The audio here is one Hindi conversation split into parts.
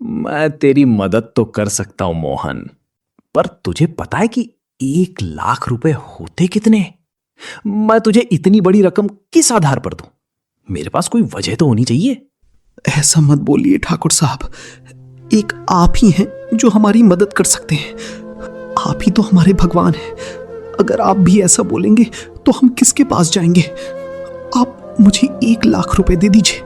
मैं तेरी मदद तो कर सकता हूं मोहन, पर तुझे पता है कि 1 लाख रुपए होते कितने? मैं तुझे इतनी बड़ी रकम किस आधार पर दूं? मेरे पास कोई वजह तो होनी चाहिए। ऐसा मत बोलिए ठाकुर साहब। एक आप ही हैं जो हमारी मदद कर सकते हैं। आप ही तो हमारे भगवान हैं। अगर आप भी ऐसा बोलेंगे तो हम किसके पास जाएंगे? आप मुझे 1 लाख रुपए दे दीजिए,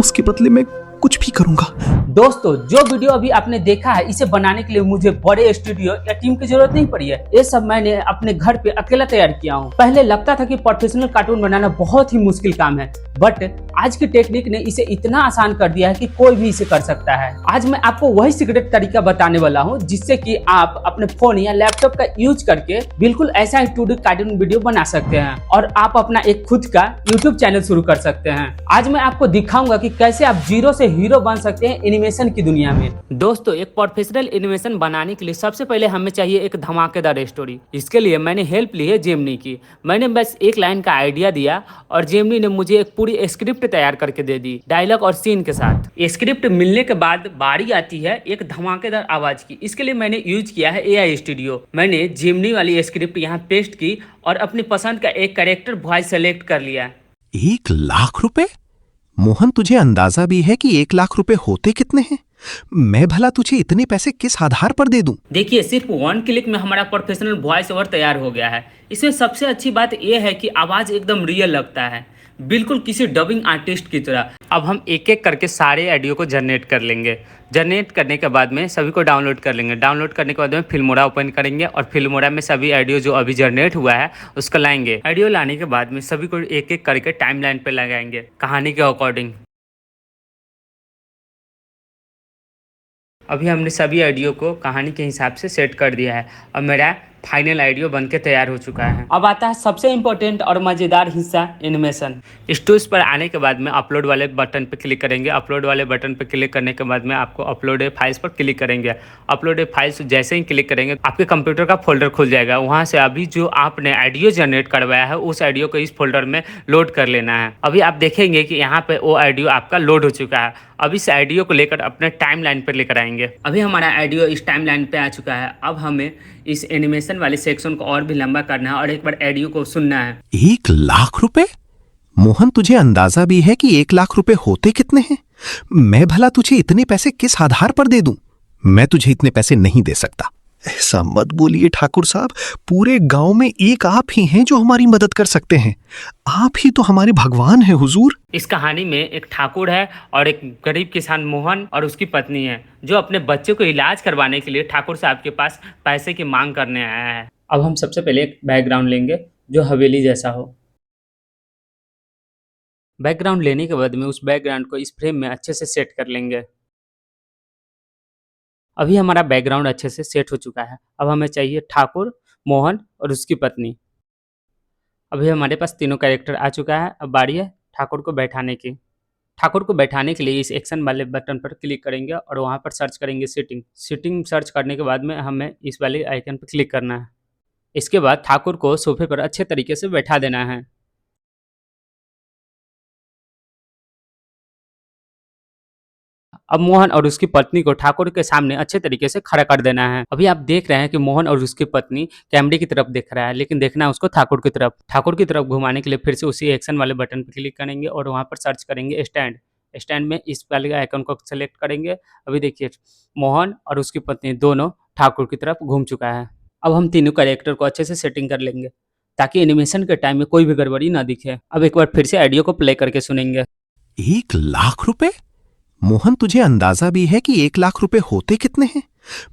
उसके बदले मैं कुछ भी करूंगा। दोस्तों, जो वीडियो अभी आपने देखा है, इसे बनाने के लिए मुझे बड़े स्टूडियो या टीम की जरूरत नहीं पड़ी है। ये सब मैंने अपने घर पे अकेला तैयार किया हूँ। पहले लगता था कि प्रोफेशनल कार्टून बनाना बहुत ही मुश्किल काम है, बट आज की टेक्निक ने इसे इतना आसान कर दिया है कि कोई भी इसे कर सकता है। आज मैं आपको वही सीक्रेट तरीका बताने वाला हूँ जिससे कि आप अपने फोन या लैपटॉप का यूज करके बिल्कुल ऐसा 2D कार्टून वीडियो बना सकते हैं और आप अपना एक खुद का यूट्यूब चैनल शुरू कर सकते हैं। आज मैं आपको दिखाऊंगा कि कैसे आप जीरो से हीरो बन सकते हैं एनिमेशन की दुनिया में। दोस्तों, एक प्रोफेशनल एनिमेशन बनाने के लिए सबसे पहले हमें चाहिए एक धमाकेदार स्टोरी। इसके लिए मैंने हेल्प ली है जेमिनी की। मैंने बस एक लाइन का आइडिया दिया और जेमिनी ने मुझे एक पूरी स्क्रिप्ट तैयार करके दे दी, डायलॉग और सीन के साथ। स्क्रिप्ट मिलने के बाद बारी आती है एक धमाकेदार आवाज की। इसके लिए मैंने यूज किया है AI स्टूडियो। मैंने जेमिनी वाली स्क्रिप्ट यहाँ पेस्ट की और अपनी पसंद का एक कैरेक्टर वॉइस सेलेक्ट कर लिया। 1 लाख रुपए? मोहन, तुझे अंदाजा भी है कि 1 लाख रुपए होते कितने हैं? मैं भला तुझे इतने पैसे किस आधार पर दे दूं? देखिए, सिर्फ 1 क्लिक में हमारा प्रोफेशनल वॉइस ओवर तैयार हो गया है। इसमें सबसे अच्छी बात यह है कि आवाज़ एकदम रियल लगता है, बिल्कुल किसी डबिंग आर्टिस्ट की तरह। अब हम एक एक करके सारे ऑडियो को जनरेट कर लेंगे। जनरेट करने के बाद में सभी को डाउनलोड कर लेंगे। डाउनलोड करने के बाद में फिल्मोरा ओपन करेंगे और फिल्मोरा में सभी ऑडियो जो अभी जनरेट हुआ है उसको लाएंगे। ऑडियो लाने के बाद में सभी को एक एक करके टाइमलाइन पे लगाएंगे कहानी के अकॉर्डिंग। अभी हमने सभी ऑडियो को कहानी के हिसाब से सेट कर दिया है और मेरा फाइनल ऑडियो बनके तैयार हो चुका है। अब आता है सबसे इम्पोर्टेंट और मज़ेदार हिस्सा, एनिमेशन। स्टूडियो पर आने के बाद में अपलोड वाले बटन पर क्लिक करेंगे। अपलोड वाले बटन पर क्लिक करने के बाद में आपको अपलोड फाइल्स पर क्लिक करेंगे। अपलोड फाइल्स जैसे ही क्लिक करेंगे आपके कंप्यूटर का फोल्डर खुल जाएगा। वहाँ से अभी जो आपने ऑडियो जनरेट करवाया है उस ऑडियो को इस फोल्डर में लोड कर लेना है। अभी आप देखेंगे कि यहाँ पे वो ऑडियो आपका लोड हो चुका है। अब इस ऑडियो को लेकर अपने टाइम लाइन पर लेकर आएंगे। अभी हमारा ऑडियो इस टाइम लाइन पे आ चुका है। अब हमें इस एनिमेशन वाले सेक्शन को और भी लंबा करना है और एक बार ऑडियो को सुनना है। 1 लाख रुपए? मोहन, तुझे अंदाजा भी है कि 1 लाख रुपए होते कितने हैं? मैं भला तुझे इतने पैसे किस आधार पर दे दूं? मैं तुझे इतने पैसे नहीं दे सकता। ऐसा मत बोलिए ठाकुर साहब। पूरे गांव में एक आप ही हैं जो हमारी मदद कर सकते हैं। आप ही तो हमारे भगवान हैं हुजूर। इस कहानी में एक ठाकुर है और एक गरीब किसान मोहन और उसकी पत्नी है जो अपने बच्चे को इलाज करवाने के लिए ठाकुर साहब के पास पैसे की मांग करने आया है। अब हम सबसे पहले एक बैकग्राउंड लेंगे जो हवेली जैसा हो। बैकग्राउंड लेने के बाद में उस बैकग्राउंड को इस फ्रेम में अच्छे से सेट कर लेंगे। अभी हमारा बैकग्राउंड अच्छे से सेट हो चुका है। अब हमें चाहिए ठाकुर, मोहन और उसकी पत्नी। अभी हमारे पास तीनों कैरेक्टर आ चुका है। अब बारी है ठाकुर को बैठाने की। ठाकुर को बैठाने के लिए इस एक्शन वाले बटन पर क्लिक करेंगे और वहाँ पर सर्च करेंगे सीटिंग। सीटिंग सर्च करने के बाद में हमें इस वाले आइकन पर क्लिक करना है। इसके बाद ठाकुर को सोफे पर अच्छे तरीके से बैठा देना है। अब मोहन और उसकी पत्नी को ठाकुर के सामने अच्छे तरीके से खड़ा कर देना है। अभी आप देख रहे हैं कि मोहन और उसकी पत्नी कैमरे की तरफ देख रहा है, लेकिन देखना है उसको ठाकुर की तरफ। ठाकुर की तरफ घुमाने के लिए फिर से उसी एक्शन वाले बटन पर क्लिक करेंगे और वहाँ पर सर्च करेंगे स्टैंड। स्टैंड में इस वाले आइकन को सेलेक्ट करेंगे। अभी देखिए मोहन और उसकी पत्नी दोनों ठाकुर की तरफ घूम चुका है। अब हम तीनों कैरेक्टर को अच्छे से सेटिंग कर लेंगे ताकि एनिमेशन के टाइम में कोई भी गड़बड़ी ना दिखे। अब एक बार फिर से ऑडियो को प्ले करके सुनेंगे। 1 लाख रुपए? मोहन, तुझे अंदाजा भी है कि 1 लाख रुपए होते कितने हैं?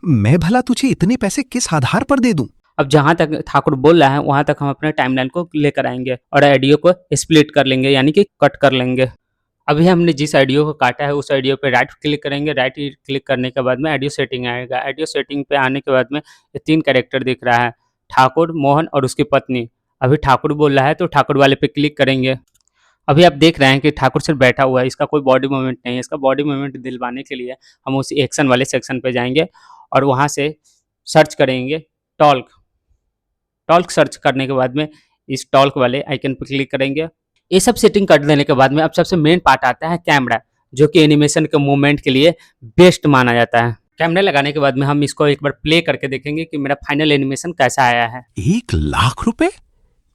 मैं भला तुझे इतने पैसे किस आधार पर दे दूं? अब जहाँ तक ठाकुर बोल रहा है वहाँ तक हम अपने टाइमलाइन को लेकर आएंगे और ऑडियो को स्प्लिट कर लेंगे, यानी कि कट कर लेंगे। अभी हमने जिस ऑडियो को काटा है उस ऑडियो पे राइट क्लिक करेंगे। राइट क्लिक करने के बाद में ऑडियो सेटिंग आएगा। ऑडियो सेटिंग पे आने के बाद में ये 3 कैरेक्टर दिख रहा है, ठाकुर, मोहन और उसकी पत्नी। अभी ठाकुर बोल रहा है तो ठाकुर वाले पे क्लिक करेंगे। अभी आप देख रहे हैं कि ठाकुर सिर्फ बैठा हुआ है, इसका कोई बॉडी मूवमेंट नहीं है। इसका बॉडी मूवमेंट दिलवाने के लिए हम उस एक्शन वाले सेक्शन पे जाएंगे और वहाँ से सर्च करेंगे टॉल्क। टॉल्क सर्च करने के बाद में इस टॉल्क वाले आइकन पर क्लिक करेंगे। ये सब सेटिंग कर देने के बाद में अब सबसे मेन पार्ट आता है कैमरा। जो कि एनिमेशन के मूवमेंट के लिए बेस्ट माना जाता है। कैमरा लगाने के बाद में हम इसको एक बार प्ले करके देखेंगे कि मेरा फाइनल एनिमेशन कैसा आया है। 1,00,000 रुपए?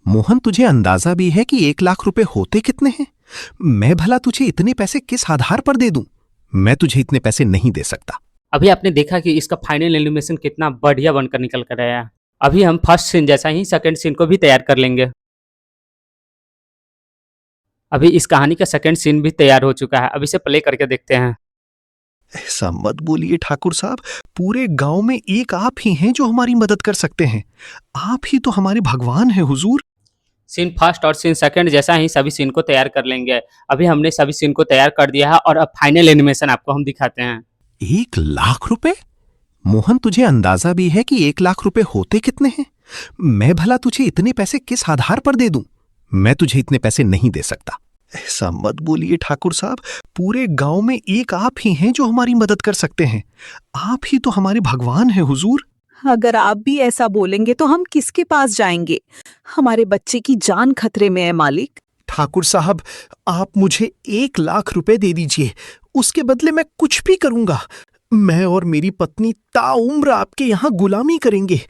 मोहन, तुझे अंदाजा भी है कि 1,00,000 रुपए होते कितने हैं? मैं भला तुझे इतने पैसे किस आधार पर दे दूं? मैं तुझे इतने पैसे नहीं दे सकता। अभी आपने देखा कि इसका फाइनल एनिमेशन कितना बढ़िया बनकर निकल कर आया है। अभी हम फर्स्ट सीन जैसा ही सेकंड सीन को भी तैयार कर लेंगे। अभी इस कहानी का सेकंड सीन भी तैयार हो चुका है। अब इसे प्ले करके देखते हैं। ऐसा मत बोलिए ठाकुर साहब, पूरे गांव में एक आप ही हैं जो हमारी मदद कर सकते हैं। आप ही तो हमारे भगवान हैं हुजूर। सीन फर्स्ट और सीन सेकंड जैसा ही सभी सीन को तैयार कर लेंगे। अभी हमने सभी सीन को तैयार कर दिया है और अब फाइनल एनिमेशन आपको हम दिखाते हैं। 1,00,000 रुपए? मोहन, तुझे अंदाजा भी है कि 1,00,000 रुपए होते कितने हैं? मैं भला तुझे इतने पैसे किस आधार पर दे दूं? मैं तुझे इतने पैसे नहीं दे सकता। ऐसा मत बोलिए ठाकुर साहब, पूरे गांव में एक आप ही हैं जो हमारी मदद कर सकते हैं। आप ही तो हमारे भगवान हैं हुजूर। अगर आप भी ऐसा बोलेंगे तो हम किसके पास जाएंगे? हमारे बच्चे की जान खतरे में है मालिक। ठाकुर साहब, आप मुझे 1,00,000 रुपए दे दीजिए। उसके बदले मैं कुछ भी करूंगा। मैं और मेरी पत्नी ताउम्र आपके यहाँ गुलामी करेंगे।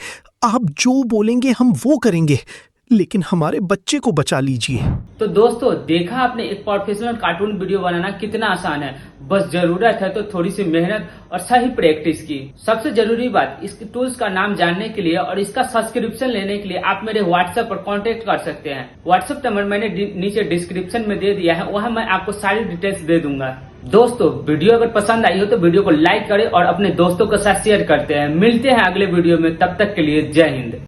आप जो बोलेंगे हम वो करेंगे, लेकिन हमारे बच्चे को बचा लीजिए। तो दोस्तों, देखा आपने एक प्रोफेशनल कार्टून वीडियो बनाना कितना आसान है। बस जरूरत है तो थोड़ी सी मेहनत और सही प्रैक्टिस की। सबसे जरूरी बात, इसके टूल्स का नाम जानने के लिए और इसका सब्सक्रिप्शन लेने के लिए आप मेरे व्हाट्सएप पर कांटेक्ट कर सकते हैं। व्हाट्सएप नंबर मैंने नीचे डिस्क्रिप्शन में दे दिया है, वहाँ मैं आपको सारी डिटेल्स दे दूंगा। दोस्तों, वीडियो अगर पसंद आई हो तो वीडियो को लाइक करें और अपने दोस्तों के साथ शेयर करते हैं। मिलते हैं अगले वीडियो में, तब तक के लिए जय हिंद।